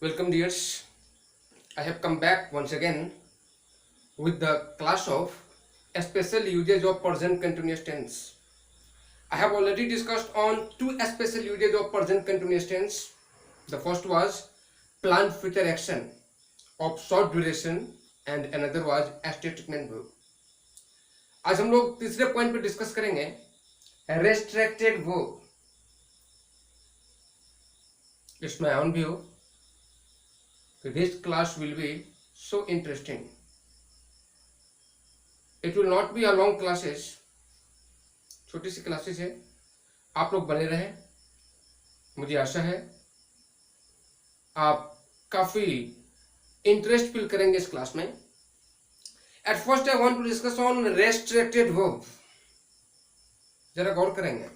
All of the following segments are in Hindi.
Welcome, dears. I have come back once again with the class of special usage of present continuous tense. I have already discussed on two special usage of present continuous tense. The first was planned future action of short duration and another was statement verb. आज हम लोग तीसरे पॉइंट पे डिस्कस करेंगे restricted verb. इसमें ऑन भी हो. This class will be so interesting. It will not be a long classes. छोटी सी क्लासेस है. आप लोग बने रहे. मुझे आशा है आप काफी इंटरेस्ट फील करेंगे इस क्लास में. At first I want to discuss on restricted verb. जरा गौर करेंगे.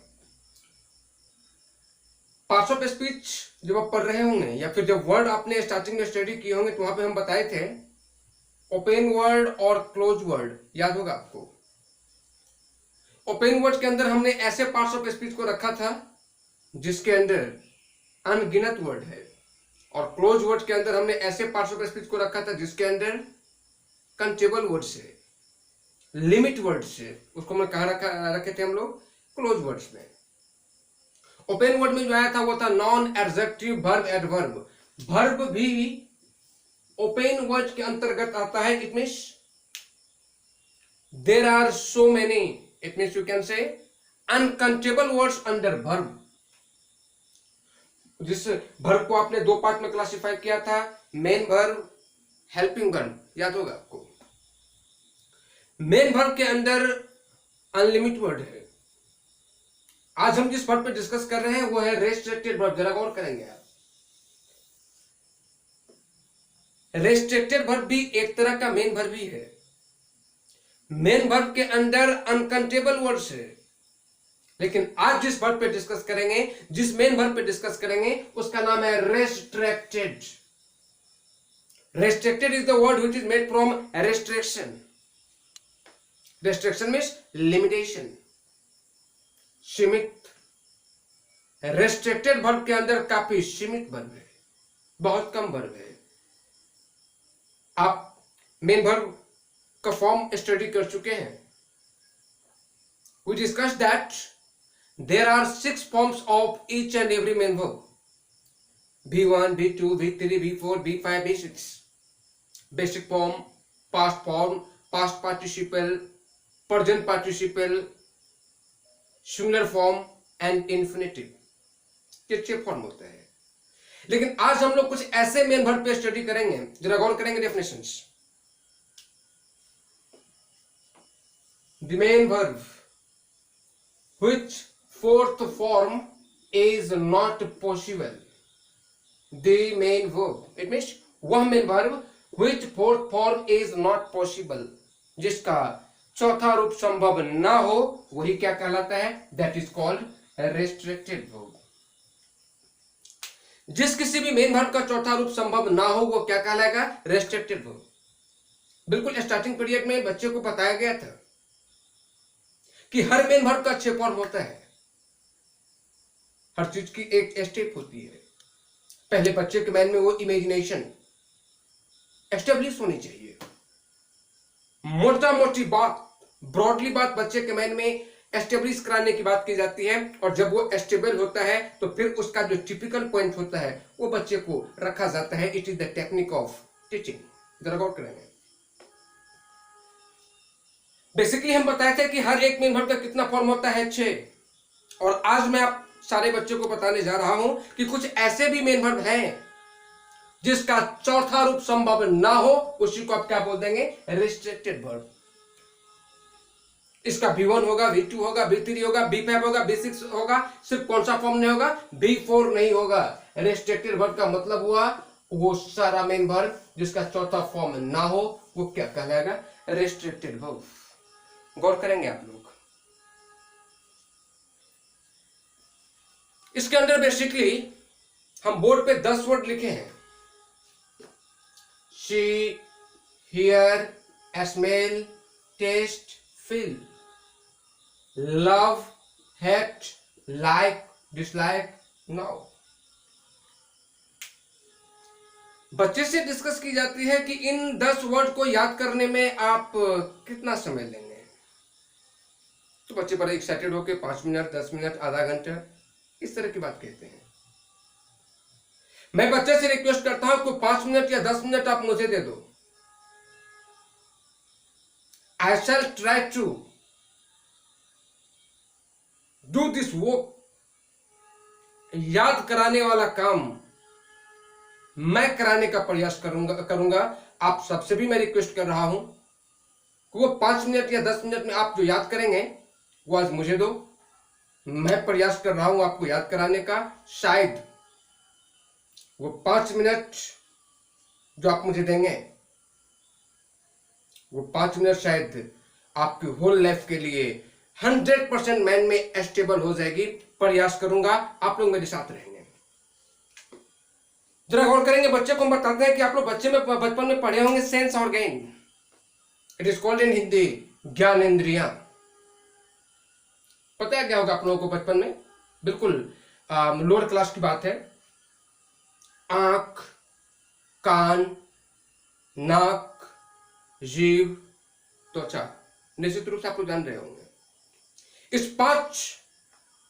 पार्ट्स ऑफ स्पीच जब आप पढ़ रहे होंगे या फिर जब वर्ड आपने स्टार्टिंग में स्टडी किए होंगे तो वहां पे हम बताए थे ओपन वर्ड और क्लोज वर्ड. याद होगा आपको. ओपन वर्ड के अंदर हमने ऐसे पार्ट्स ऑफ स्पीच को रखा था जिसके अंदर अनगिनत वर्ड है और क्लोज वर्ड के अंदर हमने ऐसे पार्ट्स ऑफ स्पीच को रखा था जिसके अंदर कंटेबल वर्ड से, लिमिट वर्ड से. उसको हमने कहां रखे थे हम लोग? क्लोज वर्ड्स में. ओपन वर्ड में जो आया था वो था noun adjective verb adverb. Verb भी ओपन वर्ड के अंतर्गत आता है. It means there are so many. It means you can say uncountable words under verb. जिस वर्ब को आपने दो पार्ट में क्लासिफाई किया था, मेन वर्ब, हेल्पिंग वर्ब. याद होगा आपको. मेन वर्ब के अंदर अनलिमिटेड वर्ड है. आज हम जिस वर्ब पे डिस्कस कर रहे हैं वो है रेस्ट्रिक्टेड वर्ब. जरा गौर करेंगे आप. रेस्ट्रिक्टेड वर्ब भी एक तरह का मेन वर्ब ही है. मेन वर्ब के अंदर अनकाउंटेबल वर्ड्स है. लेकिन आज जिस वर्ब पे डिस्कस करेंगे, जिस मेन वर्ब पे डिस्कस करेंगे, उसका नाम है restricted. Restricted is the word which is made from restriction. Restriction means limitation, सीमित. रेस्ट्रिक्टेड वर्ब के अंदर काफी सीमित वर्ब है, बहुत कम वर्ब है. आप मेन वर्ब का फॉर्म स्टडी कर चुके हैं. We discuss that there are 6 forms of each and every main verb. V1, V2, V3, V4, V5, V6. Basic form, past form, past participle, present participle, singular form and infinitive. ये 6 फॉर्म होते हैं. लेकिन आज हम लोग कुछ ऐसे मेन वर्ब पे स्टडी करेंगे. जरा गौर करेंगे definitions. The main verb which fourth form is not possible. The main verb it means वह main verb which fourth form is not possible, जिसका चौथा रूप संभव ना हो, वही क्या कहलाता है? That is called restricted verb. जिस किसी भी मेन वर्ब का चौथा रूप संभव ना हो वो क्या कहलाएगा? Restricted verb. बिल्कुल स्टार्टिंग पीरियड में बच्चे को बताया गया था कि हर मेन वर्ब का 6 फॉर्म होता है. हर चीज की एक स्टेप होती है. पहले बच्चे के माइंड में वो इमेजिनेशन एस्टेब्लिश होनी चाहिए. मोटा मोटी बात, ब्रॉडली बात बच्चे के माइंड में एस्टेब्लिश कराने की बात की जाती है. और जब वो एस्टेबल होता है तो फिर उसका जो टिपिकल पॉइंट होता है वो बच्चे को रखा जाता है. It is the technique of teaching. जरा गौर करेंगे. बेसिकली हम बताए थे कि हर एक मेन वर्ब का कितना फॉर्म होता है? 6. और आज मैं आप सारे बच्चों को बताने जा रहा हूं कि कुछ ऐसे भी मेन वर्ब हैं जिसका चौथा रूप संभव ना हो, उसी को आप क्या बोल देंगे? Restricted verb. इसका V1 होगा, V2 होगा, V3 होगा, V5 होगा, V6 होगा. सिर्फ कौन सा फॉर्म नहीं होगा? V4 नहीं होगा. रेस्ट्रिक्टेड वर्ब का मतलब हुआ वो सारा मेन वर्ब जिसका चौथा फॉर्म ना हो, वो क्या कहलाएगा? Restricted verb. गौर करेंगे आप लोग. इसके अंदर बेसिकली हम बोर्ड पे 10 वर्ड लिखे हैं. See, hear, smell, taste, feel, love, hate, like, dislike, now. बच्चे से डिस्कस की जाती है कि इन 10 वर्ड को याद करने में आप कितना समय लेंगे। तो बच्चे बड़े एक्साइटेड होकर 5 मिनट, 10 मिनट, आधा घंटा, इस तरह की बात कहते हैं। मैं बच्चे से रिक्वेस्ट करता हूं कि 5 मिनट या 10 मिनट आप मुझे दे दो। I shall try to do this work. याद कराने वाला काम मैं कराने का प्रयास करूंगा। आप सबसे भी मैं रिक्वेस्ट कर रहा हूं कि वो 5 मिनट या 10 मिनट में आप जो याद करेंगे वो आज मुझे दो। मैं प्रयास कर रहा हूं आपको याद कराने का। शायद वो 5 मिनट जो आप मुझे देंगे, वो 5 मिनट शायद आपकी होल लाइफ के लिए 100% मैन में स्टेबल हो जाएगी। प्रयास करूंगा, आप लोग मेरे साथ रहेंगे। जरा गौर करेंगे, बच्चे को हम बताते हैं कि आप लोग बचपन में पढ़े होंगे sense organ. It is called in Hindi ज्ञानेंद्रियां। पता है क्या होगा आप लोगों को बचपन में? बिल्कुल लोअर क्लास की बात है। आंख, कान, नाक, जीभ, त्वचा, निश्चित रूप से आप लोग जान रहे होंगे। इस 5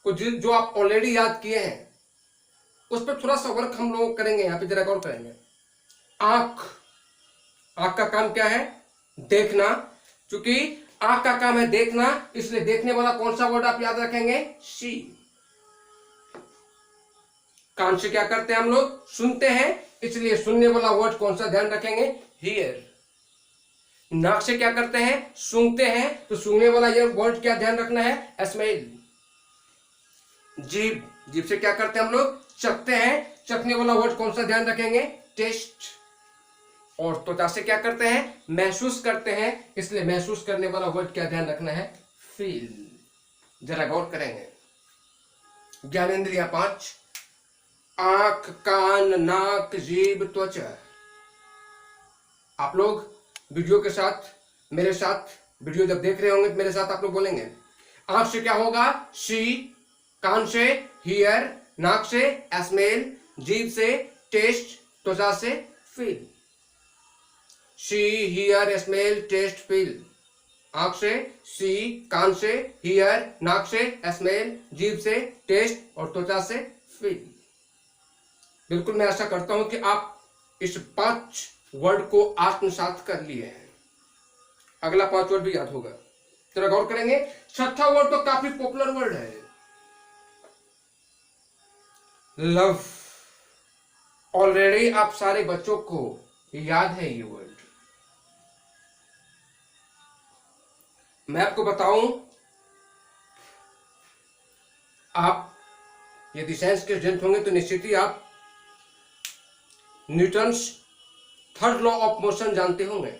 को जो आप ऑलरेडी याद किए हैं उस पर थोड़ा सा वर्क हम लोग करेंगे। यहां पे जरा गौर करेंगे। आंख का काम क्या है? देखना। क्योंकि आंख का काम है देखना, इसलिए देखने वाला कौन सा वर्ड आप याद रखेंगे? सी। कान से क्या करते हैं हम लोग? सुनते हैं, इसलिए सुनने वाला वर्ड कौन सा ध्यान रखेंगे? हियर। नाक से क्या करते हैं? सूंघते हैं, तो सूंघने वाला ये वर्ड क्या ध्यान रखना है? स्मेल। जीभ से क्या करते हैं हम लोग? चखते हैं, चखने वाला वर्ड कौन सा ध्यान रखेंगे? टेस्ट। और त्वचा से क्या करते हैं? महसूस करते हैं, इसलिए महसूस करने वाला वर्ड क्या ध्यान रखना है? फील। जरा गौर करेंगे। ज्ञानेंद्रियां 5, आंख, कान, नाक, जीभ, त्वचा। आप लोग वीडियो के साथ, मेरे साथ, वीडियो जब देख रहे होंगे तो मेरे साथ आप लोग बोलेंगे। आंख से क्या होगा? सी। कान से हियर, नाक से स्मेल, जीभ से टेस्ट, त्वचा से feel. See, hear, smell, taste, feel. आंख से सी, कान से हियर, नाक से स्मेल, जीभ से टेस्ट और त्वचा से फील। बिल्कुल मैं आशा करता हूं कि आप इस 5 वर्ड को आत्मसात कर लिए हैं। अगला 5 वर्ड भी याद होगा। जरा गौर करेंगे। 6वां वर्ड तो काफी पॉपुलर वर्ड है, लव। ऑलरेडी आप सारे बच्चों को याद है ये वर्ड। मैं आपको बताऊं, आप यदि साइंस के स्टूडेंट होंगे तो निश्चित ही आप Newton's 3rd law of motion जानते होंगे।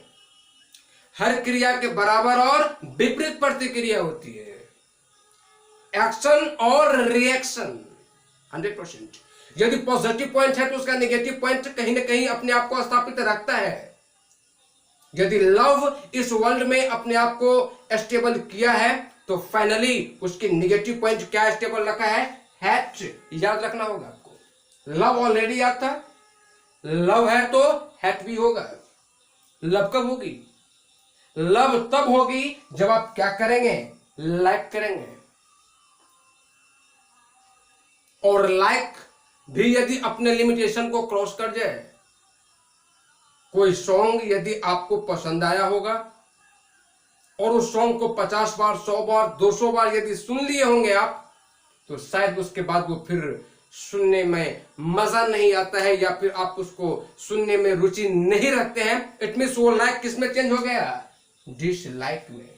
हर क्रिया के बराबर और विपरीत प्रतिक्रिया होती है। एक्शन और रिएक्शन 100%। यदि पॉजिटिव पॉइंट है तो उसका नेगेटिव पॉइंट कहीं ना कहीं अपने आप को स्थापित रखता है। यदि लव इस वर्ल्ड में अपने आप को स्टेबल किया है तो फाइनली उसकी नेगेटिव पॉइंट क्या स्टेबल रखा है? हैट। याद रखना होगा आपको। लव ऑलरेडी याद था। लव है तो हैट भी होगा। लव कब होगी? लव तब होगी जब आप क्या करेंगे? लाइक करेंगे। और लाइक भी यदि अपने लिमिटेशन को क्रॉस कर जाए, कोई सॉन्ग यदि आपको पसंद आया होगा और उस सॉन्ग को 50 बार, 100 बार, 200 बार यदि सुन लिए होंगे आप, तो शायद उसके बाद वो फिर सुनने में मजा नहीं आता है या फिर आप उसको सुनने में रुचि नहीं रखते हैं। इट मींस वो लाइक किस में चेंज हो गया? डिसलाइक में।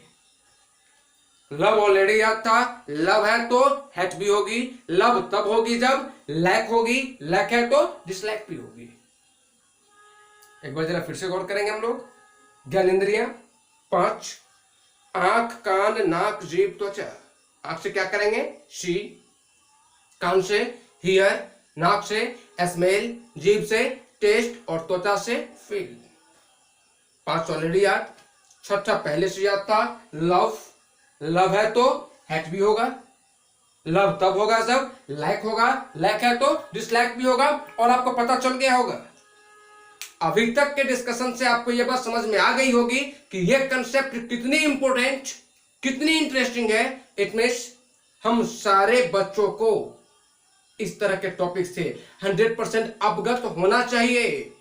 लव ऑलरेडी याद था। लव है तो हेट भी होगी। लव तब होगी जब लाइक होगी। लाइक है तो डिसलाइक भी होगी। एक बार जरा फिर से गौर करेंगे हम लोग। ज्ञानेंद्रियां 5, आंख, कान, नाक, जीभ, त्वचा। आंख से क्या करेंगे? सी। कान से हियर, नाक से स्मेल, जीभ से टेस्ट और त्वचा से फील। 5 ऑलरेडी याद। 6 पहले से याद था। लव। लव है तो हेट भी होगा। लव तब होगा जब लाइक होगा। लाइक है तो डिसलाइक भी होगा। और आपको पता चल गया होगा अभी तक के डिस्कशन से आपको यह बात समझ में आ गई होगी कि यह कंसेप्ट कितनी इंपॉर्टेंट, कितनी इंटरेस्टिंग है। इट मींस हम सारे बच्चों को इस तरह के टॉपिक से 100% अवगत होना चाहिए।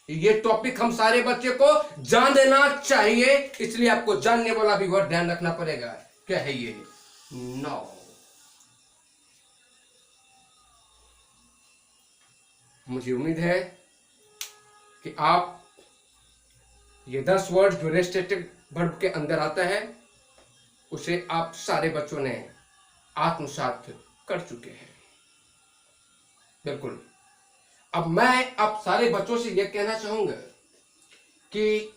ये टॉपिक हम सारे बच्चे को जान देना चाहिए, इसलिए आपको जानने वाला भी वर्ड ध्यान रखना पड़ेगा। क्या है ये? नाउ। मुझे उम्मीद है कि आप ये 10 वर्ड जो रेस्ट्रिक्टिव वर्ब के अंदर आता है उसे आप सारे बच्चों ने आत्मसात कर चुके हैं। बिल्कुल। अब मैं आप सारे बच्चों से यह कहना चाहूंगा कि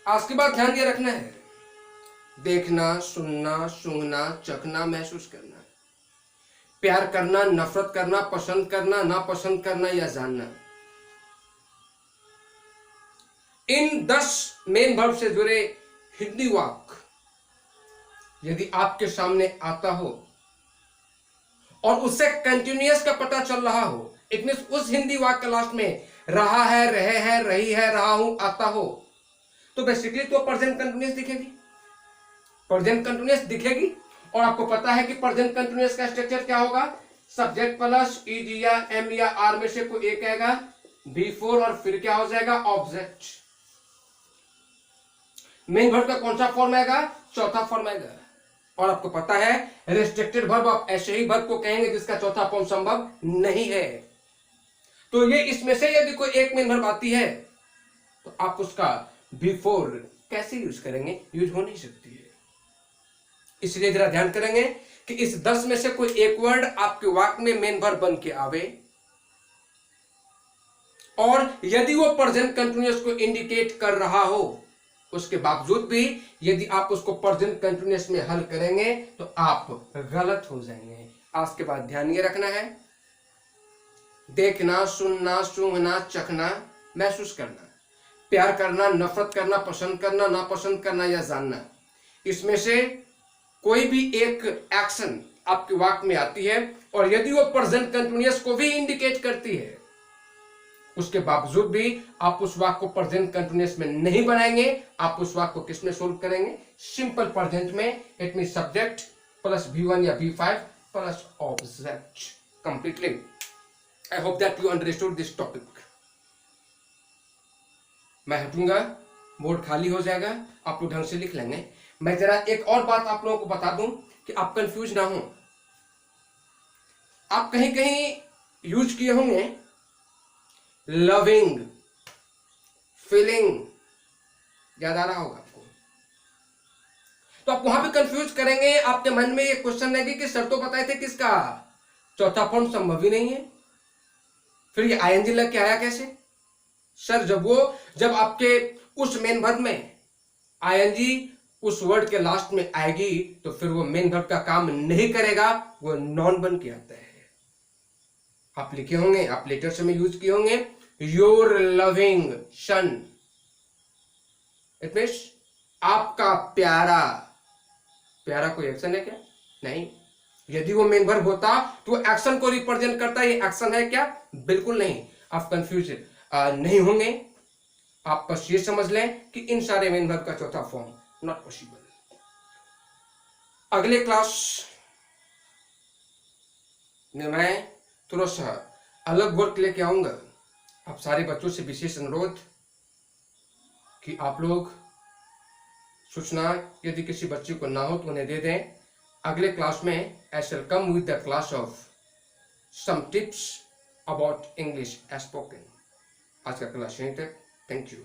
आज के बाद ध्यान ये रखना है, देखना, सुनना, सूंघना, चखना, महसूस करना, प्यार करना, नफरत करना, पसंद करना, नापसंद करना या जानना, इन 10 मेन वर्ब से जुड़े हिंदी वाक्य यदि आपके सामने आता हो और उससे कंटिन्यूअस का पता चल रहा हो, इट मींस उस हिंदी वाक्य लास्ट में रहा है, रहे हैं, रही है, रहा हूं आता हो, तो बेसिकली तो प्रेजेंट कंटिन्यूअस दिखेगी। प्रेजेंट कंटिन्यूअस दिखेगी और आपको पता है कि प्रेजेंट कंटिन्यूअस का स्ट्रक्चर क्या होगा? सब्जेक्ट प्लस ईज या एम या आर में से कोई एक आएगा, बिफोर, और फिर क्या हो जाएगा? ऑब्जेक्ट। मेन वर्ब का कौन सा फॉर्म आएगा? चौथा फॉर्म आएगा। और आपको पता है रेस्ट्रिक्टेड वर्ब आप ऐसे ही वर्ब को कहेंगे जिसका चौथा फॉर्म संभव नहीं है। तो ये इसमें से यदि कोई एक मेन वर्ब आती है तो आप उसका बिफोर कैसे यूज करेंगे? यूज हो नहीं सकती है। इसलिए जरा ध्यान करेंगे कि इस 10 में से कोई एक वर्ड आपके वाक्य में मेन वर्ब बन के आवे और यदि वो प्रेजेंट कंटिन्यूअस को इंडिकेट कर रहा हो, उसके बावजूद भी यदि आप उसको प्रेजेंट कंटिन्यूअस में हल करेंगे तो आप गलत हो जाएंगे। आज के बाद ध्यान ये रखना है, देखना, सुनना, सूंघना, चखना, महसूस करना, प्यार करना, नफरत करना, पसंद करना, नापसंद करना या जानना, इसमें से कोई भी एक एक्शन आपके वाक्य में आती है और यदि वो प्रेजेंट कंटिन्यूअस को भी इंडिकेट करती है, उसके बावजूद भी आप उस वाक्य को प्रेजेंट कंटिन्यूअस में नहीं बनाएंगे। आप उस वाक्य को किस में सोल्व करेंगे? सिंपल प्रेजेंट में। It mean subject plus V1 या V5 plus object completely. I hope that you understood this topic. मैं हटूंगा, बोर्ड खाली हो जाएगा, आप लोग ढंग से लिख लेंगे। मैं जरा एक और बात आप लोगों को बता दूं कि आप कंफ्यूज ना हो। आप कहीं कहीं यूज किए होंगे लविंग, फीलिंग, याद आ रहा होगा आपको? तो आप वहां पे कंफ्यूज करेंगे, आपके मन में ये क्वेश्चन रहेगी कि सर तो बताए थे किसका चौथा फॉर्म संभव ही नहीं है, फिर ये आईएनजी लग के आया कैसे? सर जब आपके उस मेन वर्ब में आईएनजी उस वर्ड के लास्ट में आएगी तो फिर वो मेन वर्ब का काम नहीं करेगा, वो नॉन बन के आता है। आप लिखे होंगे, आप लेटर में यूज किए होंगे your loving son, it means आपका प्यारा। प्यारा कोई एक्शन है क्या? नहीं। यदि वो मेन वर्ब होता तो एक्शन को रिप्रेजेंट करता, ये एक्शन है क्या? बिल्कुल नहीं। आप कंफ्यूज नहीं होंगे। आप बस ये समझ लें कि इन सारे मेन वर्ब का चौथा फॉर्म नॉट पॉसिबल। अगले क्लास में मैं थोड़ा सा अलग वर्क लेके आऊंगा। आप सारे बच्चों से विशेष अनुरोध कि आप लोग सूचना यदि किसी बच्चे को ना हो तो उन्हें दे दें। अगले क्लास में I shall come with the class of some tips about English spoken. आज का क्लास यहीं तक। Thank you.